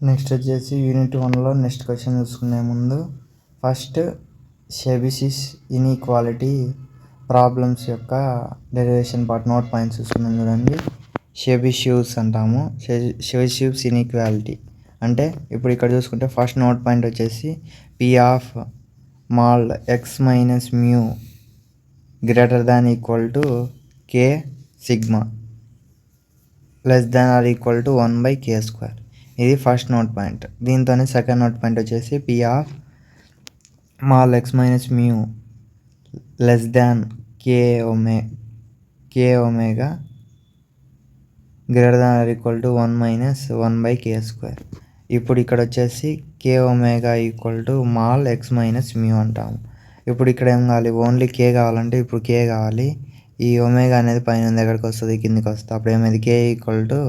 Next వచ్చేసి unit 1లో next question చూసుకునే ముందు ఫస్ట్ షెబిసిస్ ఇన్ఈక్వాలిటీ ప్రాబ్లమ్స్ యొక్క డెరివేషన్ పార్ట్ నోట్ పాయింట్స్ చూసుకున్నాం చూడండి. షెబిషివ్స్ అంటాము. షెబిషివ్స్ ఇన్ఈక్వాలిటీ అంటే ఇప్పుడు ఇక్కడ చూసుకుంటే ఫస్ట్ నోట్ పాయింట్ వచ్చేసి P of mod x minus mu greater than equal to k sigma less than or equal to 1/k². ఇది ఫస్ట్ నోట్ పాయింట్. దీంతోనే సెకండ్ నోట్ పాయింట్ వచ్చేసి P of mod x minus mu less than k omega greater than or equal to 1 - 1/k². ఇప్పుడు ఇక్కడ వచ్చేసి k omega equal to mod x minus mu అంటాము. ఇప్పుడు ఇక్కడ ఏం కావాలి, ఓన్లీ కే కావాలంటే ఇప్పుడు కే కావాలి. ఈ ఒమేగా అనేది పైన ఎక్కడికి వస్తుంది, కిందికి వస్తుంది. అప్పుడు ఏమైంది, k equal to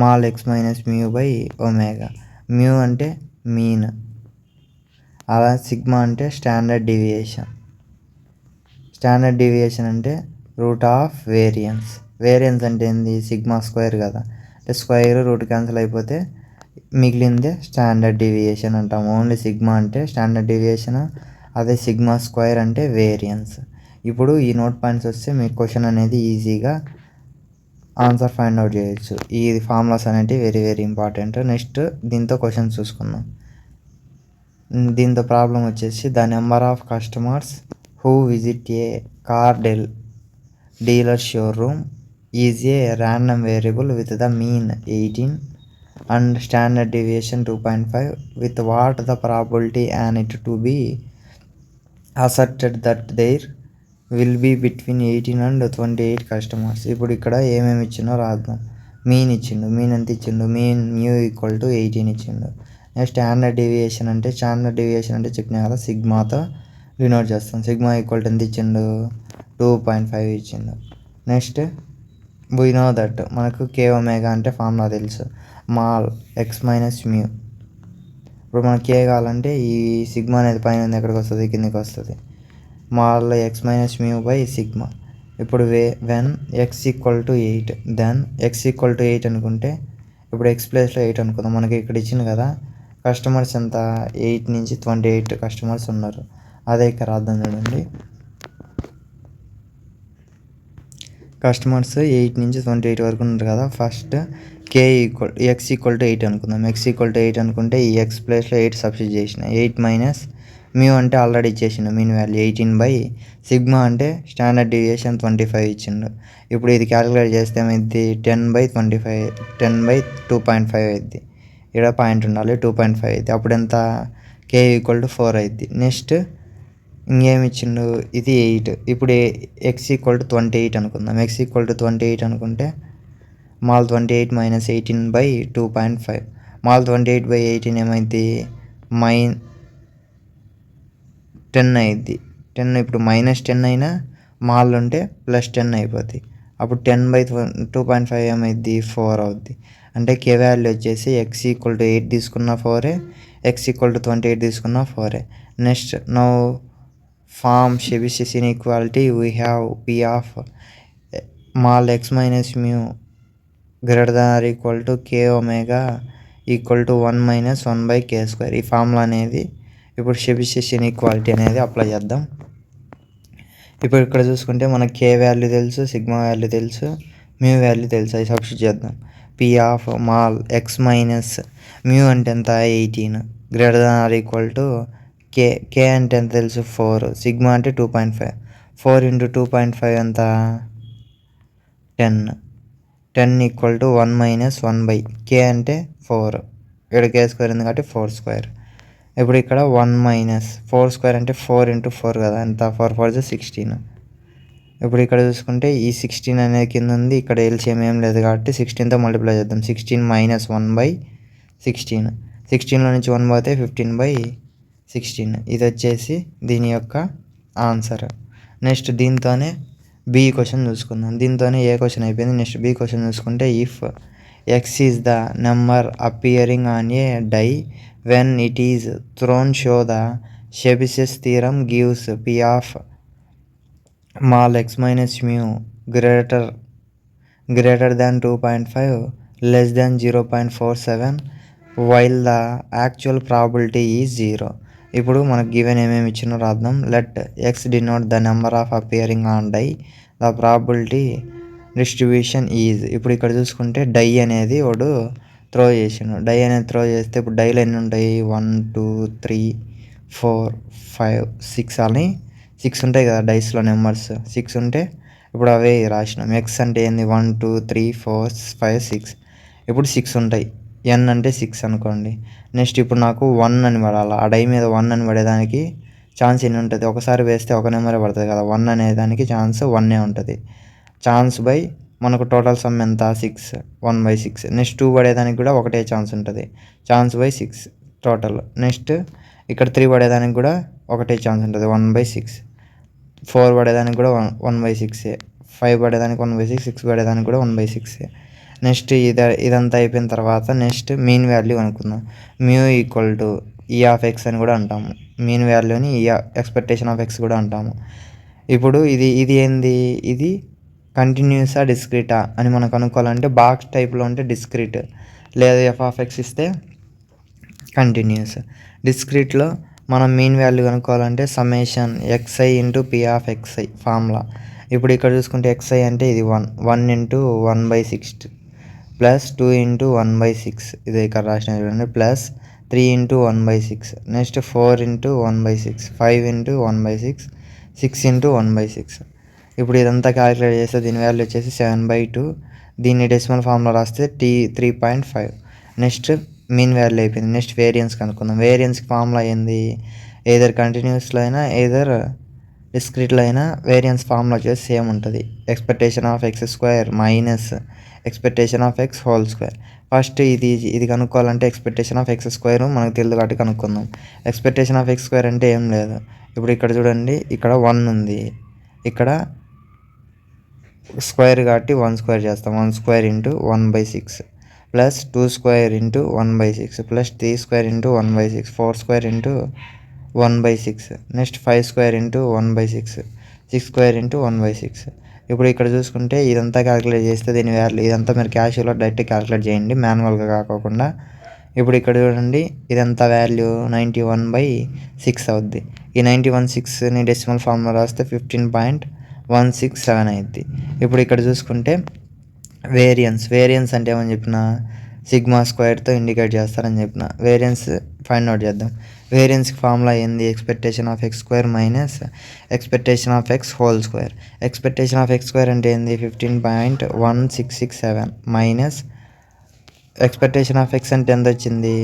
mod x minus mu by omega. Mu అంటే మీన్, అలా సిగ్మా అంటే స్టాండర్డ్ డీవియేషన్. స్టాండర్డ్ డీవియేషన్ అంటే రూట్ ఆఫ్ వేరియన్స్. వేరియన్స్ అంటే ఏంది, సిగ్మా స్క్వేర్ కదా. అంటే స్క్వేర్ రూట్ క్యాన్సిల్ అయిపోతే మిగిలిందే స్టాండర్డ్ డీవియేషన్ అంటాము. ఓన్లీ సిగ్మా అంటే స్టాండర్డ్ డీవియేషన్, అదే సిగ్మా స్క్వేర్ అంటే వేరియన్స్. ఇప్పుడు ఈ నోట్ పాయింట్స్ వస్తే మీకు క్వశ్చన్ అనేది ఈజీగా ఆన్సర్ ఫైండ్ అవుట్ చేయొచ్చు. ఈ ఫార్ములాస్ అనేవి వెరీ వెరీ ఇంపార్టెంట్. నెక్స్ట్ దీంతో క్వశ్చన్ చూసుకుందాం. దీంతో ప్రాబ్లం వచ్చేసి the number of customers who visit A car dealer showroom is a random variable with the mean 18 and standard deviation 2.5 with what the probability and it to be asserted that there will be between 18 and 28 customers. ఇప్పుడు ఇక్కడ ఏమేమి ఇచ్చిందో రాద్దాం. Mean ఇచ్చిండు, mean ఎంత ఇచ్చిండు, mean mu equal to 18 ఇచ్చిండు. Next standard deviation అంటే చెప్పిన కదా, సిగ్మాతో డినోట్ చేస్తాం. సిగ్మా ఈక్వల్ టు ఎంత ఇచ్చిండు, 2.5 ఇచ్చిండు. నెక్స్ట్ వీ నో దట్ మనకు కే ఒమేగా అంటే ఫార్ములా తెలుసు, మాల్ ఎక్స్ మైనస్ మ్యూ. ఇప్పుడు మనకి కే కావాలంటే ఈ సిగ్మా అనేది పైన ఎక్కడికి వస్తుంది, కిందికి వస్తుంది. Mod x minus mu by sigma. ఇప్పుడు when x equal to 8 then x equal to 8 అనుకుంటే ఇప్పుడు ఎక్స్ ప్లేస్లో 8 అనుకుందాం. మనకి ఇక్కడ ఇచ్చింది కదా కస్టమర్స్ ఎంత, 8 నుంచి 28 కస్టమర్స్ ఉన్నారు. అదే ఇక్కడ రాద్దాం చూడండి. కస్టమర్స్ 8 నుంచి 28 వరకు ఉన్నారు కదా. ఫస్ట్ ఎక్స్ ఈక్వల్ టు 8 అనుకుందాం. ఎక్స్ ఈక్వల్ టు 8 అనుకుంటే ఈ ఎక్స్ ప్లేస్లో 8 సబ్స్టిట్యూట్ చేసిన. 8 మైనస్ మ్యూ అంటే ఆల్రెడీ ఇచ్చేసిండు, మీన్ వాల్యూ 18 బై సిగ్మా అంటే స్టాండర్డ్ డీవియేషన్ 25 ఇచ్చిండు. ఇప్పుడు ఇది క్యాలిక్యులేట్ చేస్తే ఏమైంది, 10/2.5 అయింది. ఇక్కడ పాయింట్ ఉండాలి, 2.5 అయింది. అప్పుడు ఎంత, కే ఈక్వల్ టు 4 అయింది. నెక్స్ట్ ఇంకేమి ఇచ్చిండు, ఇది 8. ఇప్పుడు ఎక్స్ ఈక్వల్ టు 28 అనుకుందాం. ఎక్స్ ఈక్వల్ టు 28 అనుకుంటే మాల్ 28 మైనస్ 18/2.5. మాల్ 28/18 ఏమైంది, -10 అయింది. 10 ఇప్పుడు -10 అయినా మాల్ ఉంటే +10 అయిపోద్ది. అప్పుడు 10/2.5 ఏమైంది, 4 అవుద్ది. అంటే కే వాల్యూ వచ్చేసి ఎక్స్ ఈక్వల్ టు 8 తీసుకున్న 4, ఎక్స్ ఈక్వల్ టు 28 తీసుకున్న 4. Next now from Chebyshev's inequality we have P of mod x minus mu greater than or equal to k omega equal to 1 - 1/k². ఈ formula అనేది ఇప్పుడు షెబిషిస్ inequality అనేది apply చేద్దాం. ఇప్పుడు ఇక్కడ చూసుకుంటే మనకి కే వాల్యూ తెలుసు, సిగ్మా వాల్యూ తెలుసు, మ్యూ వాల్యూ తెలుసు. అది సబ్స్టిట్యూట్ చేద్దాం. P of mod x minus mu అంటే ఎంత, 18 greater than or equal to k అంటే ఎంత తెలుసు, 4, సిగ్మా అంటే 2.5. 4 × 2.5 ఎంత, 10 ఈక్వల్ టు 1 - 1/k అంటే 4. ఇక్కడ k² ఉంది కాబట్టి 4². ఇప్పుడు ఇక్కడ 1 - 4² అంటే 4 × 4 కదా, ఎంత, 4 × 4 = 16. ఇప్పుడు ఇక్కడ చూసుకుంటే ఈ 16 అనేది కింద ఉంది, ఇక్కడ ఎల్సిఎం ఏం లేదు కాబట్టి 16తో మల్టిప్లై చేద్దాం. 16 - 1/16. 16లో నుంచి 1 పోతే 15/16. ఇది వచ్చేసి దీని యొక్క ఆన్సర్. నెక్స్ట్ దీంతోనే బి క్వశ్చన్ చూసుకుందాం. దీంతోనే ఏ క్వశ్చన్ అయిపోయింది. నెక్స్ట్ బి క్వశ్చన్ చూసుకుంటే if X is the number appearing on a die when it is thrown, show the Chebyshev theorem gives P of mall x minus mu greater than 2.5 less than 0.47 while the actual probability is 0. ఇప్పుడు మనకు given ఏమేమి ఇచ్చినో రాద్దాం. Let X denote the number of appearing on die, the probability distribution is. ఇప్పుడు ఇక్కడ చూసుకుంటే die అనేది వాడు త్రో చేసిండు. డై అనేది త్రో చేస్తే ఇప్పుడు డైలో ఎన్ని ఉంటాయి? 1 2 3 4 5 6 అని 6 ఉంటాయి కదా డైస్లో నెంబర్స్. 6 ఉంటే ఇప్పుడు అవే రాసినాం. ఎక్స్ అంటే ఏంది? 1 2 3 4 5 6. ఇప్పుడు 6 ఉంటాయి. ఎన్ అంటే 6 అనుకోండి. నెక్స్ట్ ఇప్పుడు నాకు 1 అని పడాలి. ఆ డై మీద 1 అని పడేదానికి ఛాన్స్ ఎన్ని ఉంటుంది? ఒకసారి వేస్తే ఒక నెంబరే పడుతుంది కదా. 1 అనేదానికి ఛాన్స్ 1 ఉంటుంది. ఛాన్స్ బై మనకు టోటల్ సమ్ ఎంత? 6, 1/6. నెక్స్ట్ 2 పడేదానికి కూడా ఒకటే ఛాన్స్ ఉంటుంది. Chance by 6 total. నెక్స్ట్ ఇక్కడ 3 పడేదానికి కూడా ఒకటే ఛాన్స్ ఉంటుంది, 1/6. 4 పడేదానికి కూడా 1/6. 5 పడేదానికి 1/6. 6 పడేదానికి కూడా 1/6. నెక్స్ట్ ఇదంతా అయిపోయిన తర్వాత నెక్స్ట్ మీన్ వాల్యూ అనుకుందాం. మ్యూ ఈక్వల్ టు ఈ ఆఫ్ ఎక్స్ అని కూడా అంటాము. మీన్ వాల్యూని ఎక్స్పెక్టేషన్ ఆఫ్ ఎక్స్ కూడా అంటాము. ఇప్పుడు ఇది ఏంది? ఇది కంటిన్యూసా డిస్క్రీటా అని మనకు అనుకోవాలంటే బాక్స్ టైప్లో ఉంటే డిస్క్రీట్, లేదా ఎఫ్ ఆఫ్ ఎక్స్ ఇస్తే కంటిన్యూస్. డిస్క్రీట్లో మనం మీన్ వాల్యూ కనుక్కోవాలంటే summation x i into P of x i formula. ఇప్పుడు ఇక్కడ చూసుకుంటే ఎక్స్ఐ అంటే ఇది 1 ఇంటూ 1/6 ప్లస్ 2 ఇంటూ 1/6, ఇది ఇక్కడ రాసిన చూడండి, plus 3 into 1/6. Next 4 into 1/6, 5 into 1/6, 6 into 1/6. ఇప్పుడు ఇదంతా క్యాలిక్యులేట్ చేస్తే దీని వాల్యూ వచ్చేసి 7/2. దీన్ని డెసిమల్ ఫార్ములా రాస్తే 3.5. నెక్స్ట్ మీన్ వాల్యూ అయిపోయింది. నెక్స్ట్ వేరియన్స్ కనుక్కుందాం. వేరియన్స్కి ఫార్ములా ఏంది? ఏదర్ కంటిన్యూస్లో అయినా ఏదర్ డిస్క్రీట్లో అయినా వేరియన్స్ ఫార్ములా వచ్చేసి సేమ్ ఉంటుంది. Expectation of X square minus expectation of X whole square. First ఇది కనుక్కోవాలంటే ఎక్స్పెక్టేషన్ ఆఫ్ ఎక్స్ స్క్వేర్ మనకు తెలియదు కాబట్టి కనుక్కుందాం. ఎక్స్పెక్టేషన్ ఆఫ్ ఎక్స్ స్క్వేర్ అంటే ఏం లేదు. ఇప్పుడు ఇక్కడ చూడండి, ఇక్కడ 1 ఉంది, ఇక్కడ స్క్వేర్ కాబట్టి 1 స్క్వేర్ చేస్తాం. 1 square into 1/6 plus 2 square into 1/6 plus 3 square into 1/6, 4 square into 1/6, next 5 square into 1/6, 6 square into 1/6. ఇప్పుడు ఇక్కడ చూసుకుంటే ఇదంతా క్యాలిక్యులేట్ చేస్తే దీని వాల్యూ ఇదంతా మీరు క్యాష్లో డైరెక్ట్ క్యాలిక్యులేట్ చేయండి, మాన్యువల్గా కాకోకుండా. ఇప్పుడు ఇక్కడ చూడండి, ఇదంతా వాల్యూ 91/6 అవుద్ది. ఈ 91/6ని డెసిమల్ ఫార్ములా రాస్తే 15.167 అయింది. ఇప్పుడు ఇక్కడ చూసుకుంటే వేరియన్స్ అంటే ఏమని చెప్పిన? సిగ్మా స్క్వేర్తో ఇండికేట్ చేస్తారని చెప్పిన. వేరియన్స్ ఫైండ్ అవుట్ చేద్దాం. వేరియన్స్కి ఫార్ములా ఏంది? Expectation of X square minus expectation of X whole square. Expectation of X square అంటే ఏంది? 15.1667 మైనస్ ఎక్స్పెక్టేషన్ ఆఫ్ ఎక్స్ అంటే ఎంత వచ్చింది?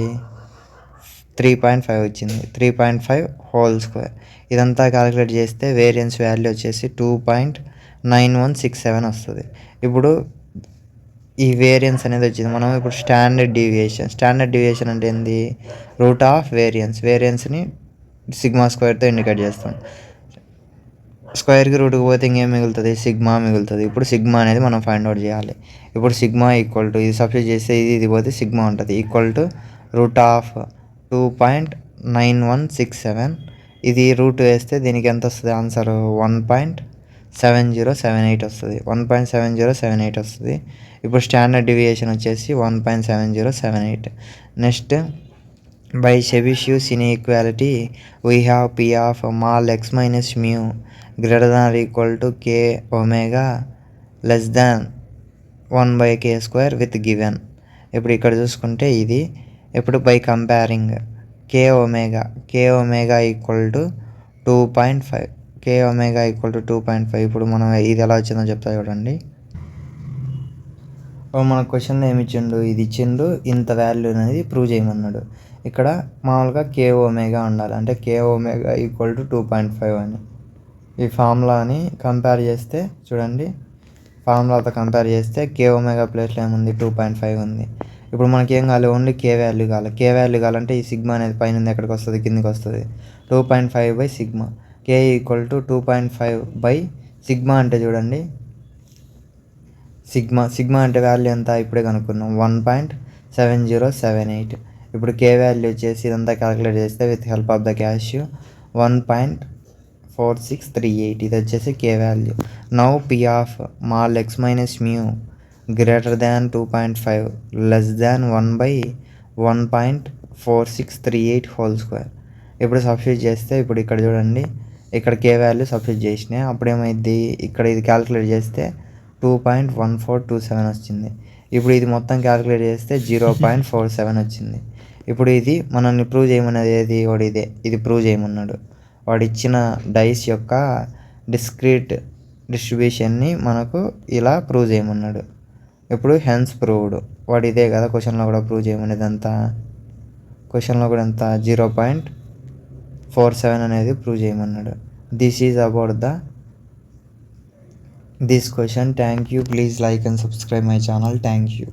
3.5 వచ్చింది. 3.5 హోల్ స్క్వేర్. ఇదంతా క్యాలిక్యులేట్ చేస్తే వేరియన్స్ వాల్యూ వచ్చేసి 2.9167 వస్తుంది. ఇప్పుడు ఈ వేరియన్స్ అనేది వచ్చింది. మనం ఇప్పుడు స్టాండర్డ్ డీవియేషన్ అంటే ఏంది? రూట్ ఆఫ్ వేరియన్స్ని సిగ్మా స్క్వేర్తో ఇండికేట్ చేస్తాం. స్క్వేర్కి రూట్కి పోతే ఇంకేం మిగులుతుంది? సిగ్మా మిగులుతుంది. ఇప్పుడు సిగ్మా అనేది మనం ఫైండ్ అవుట్ చేయాలి. ఇప్పుడు సిగ్మా ఈక్వల్ టు ఇది సబ్స్టిట్యూట్ చేస్తే ఇది పోతే సిగ్మా ఉంటుంది, ఈక్వల్ టు రూట్ ఆఫ్ 2.9167. ఇది రూట్ వేస్తే దీనికి ఎంత వస్తుంది ఆన్సర్? 1.7078 వస్తుంది. 1.7078 వస్తుంది. ఇప్పుడు స్టాండర్డ్ డీవియేషన్ వచ్చేసి 1.7078. Next by Chebyshev's inequality we have P of mod x minus mu greater than or equal to k omega less than 1/k² with given. ఇప్పుడు ఇక్కడ చూసుకుంటే ఇది ఇప్పుడు by comparing k omega equal to 2.5, k omega equal to 2.5. ఇప్పుడు మనం ఇది ఎలా వచ్చిందో చెప్తా చూడండి. మన క్వశ్చన్లో ఏమి ఇచ్చిండు? ఇది ఇచ్చిండు, ఇంత వాల్యూ అనేది ప్రూవ్ చేయమన్నాడు. ఇక్కడ మామూలుగా కే ఒమేగా ఉండాలి, అంటే కే ఒమేగా ఈక్వల్ టు 2.5 అని. ఈ ఫార్ములాని కంపేర్ చేస్తే చూడండి, ఫార్ములాతో కంపేర్ చేస్తే కే ఒమేగా ప్లేస్లో ఏముంది? 2.5 ఉంది. ఇప్పుడు మనకి ఏం కావాలి? ఓన్లీ కే వాల్యూ కావాలి. కే వాల్యూ కావాలంటే ఈ సిగ్మా అనేది పైన ఎక్కడికి వస్తుంది? కిందికి వస్తుంది. 2.5/సిగ్మా. కే ఈక్వల్ టు 2.5/సిగ్మా అంటే చూడండి, సిగ్మా అంటే వాల్యూ ఎంత? ఇప్పుడే కనుక్కున్నాం, 1.7078. ఇప్పుడు కే వాల్యూ వచ్చేసి ఇదంతా క్యాలిక్యులేట్ చేస్తే with help of the cashew 1.4638. ఇది వచ్చేసి k value. Now P of mod x minus mu greater than 2.5 less than 1/, 1.4638 whole square. ఇప్పుడు సబ్స్టిట్యూట్ చేస్తే ఇప్పుడు ఇక్కడ చూడండి, ఇక్కడ కే వాల్యూ సబ్స్టిట్యూట్ చేసినాయి. అప్పుడు ఏమైంది, ఇక్కడ ఇది క్యాలిక్యులేట్ చేస్తే 2.1427 వచ్చింది. ఇప్పుడు ఇది మొత్తం క్యాలిక్యులేట్ చేస్తే 0.47 వచ్చింది. ఇప్పుడు ఇది మనల్ని ప్రూవ్ చేయమన్నది ఏది, వాడు ఇదే, ఇది ప్రూవ్ చేయమన్నాడు. వాడు ఇచ్చిన డైస్ యొక్క డిస్క్రీట్ డిస్ట్రిబ్యూషన్ని మనకు ఇలా ప్రూవ్ చేయమన్నాడు. ఇప్పుడు హెన్స్ ప్రూవ్డ్, వాడు ఇదే కదా క్వశ్చన్లో కూడా ప్రూవ్ చేయమనేది. అంతా క్వశ్చన్లో కూడా ఎంత 0.47 అనేది ప్రూవ్ చేయమన్నాడు. This is about this question. Thank you. Please like and subscribe my channel. Thank you.